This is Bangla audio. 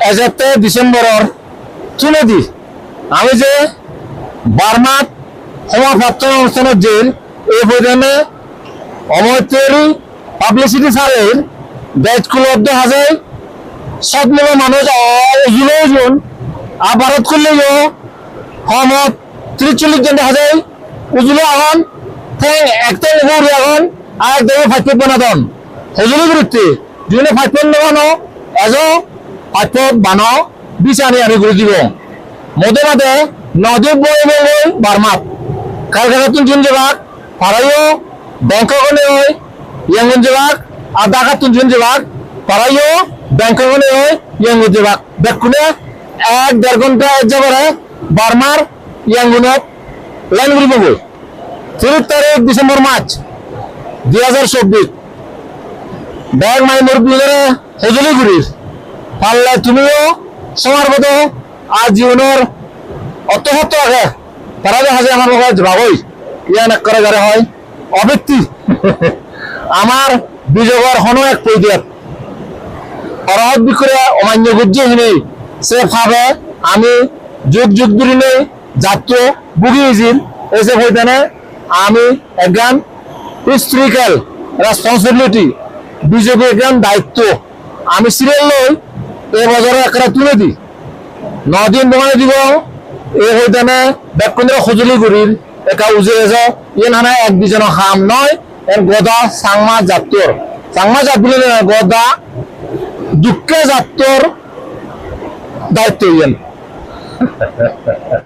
এজাতে ডিসেম্বরের চুনে দি আমি যে বার্মাত সমাপ্রাপ্ত অনুষ্ঠানের যে এই প্রয়োজনে অমৈত্রী পাবলিসিটি সারের দায়িত্বগুলো দেখা যায় সবগুলো মানুষ ওজন আর ভারত করলেও সমত 30-40 জন দেখা যায় উজুলো এখন একটা উগুর এখন আর একদমে ফাইট বানাদন হজুলো গুরুত্বে যদি ফাইট বানানো এজো ফাইট বানো বিচানি আমি গুরু দিব মধ্যে মাঝে নদী বই বই বারমাত কারখানা তুন জবাক পারাইও ব্যাংকনে হয় ইয়াঙ্গুন জবাক আর ঢাকা তুন জবাক পারাইও ব্যাংকনে হয় ইয়াঙ্গুন জবাক দেখুনে 1-1.5 ঘন্টা এক জায়গায় বার্মার ইয়াঙ্গুনত লাইন গুলি পাবো 30 তারিখ ডিসেম্বর মাস 2024 ব্যাগ মাই মুরব্বীরা হজলি গুড়ির পারলে তুমিও সময়ের মতো আর জীবনের অত্যহত আগে তারা দেখা যায় আমার মনে ভাবই ইয়ান এক করে যারা হয় অবৃত্তি আমার বিজয়ের হনো এক পৈদিয়াত অরহত বিক্রে অমান্য গুজ্জে হিনে সে ভাবে আমি যুগ যুগ ধরে নেই যাত্র বুগিয়েছিল এসে হইতানে আমি একজন হিস্ট্রিক্যাল রেসপন্সিবিলিটি বিজেপি একজন দায়িত্ব আমি সিরিয়াল লই এই বছরে একটা তুলে দিই 9 দিন বমাই দিব এই হইতানে বেকুন্দ্র সজুলি গুড়ির একা উজে এসে ইয়ে না এক দুজনের হাম নয় এর গদা সাংমা জাতর সাংমা জাত বলে গদা দুঃখে জাতর দায়িত্ব ইয়েন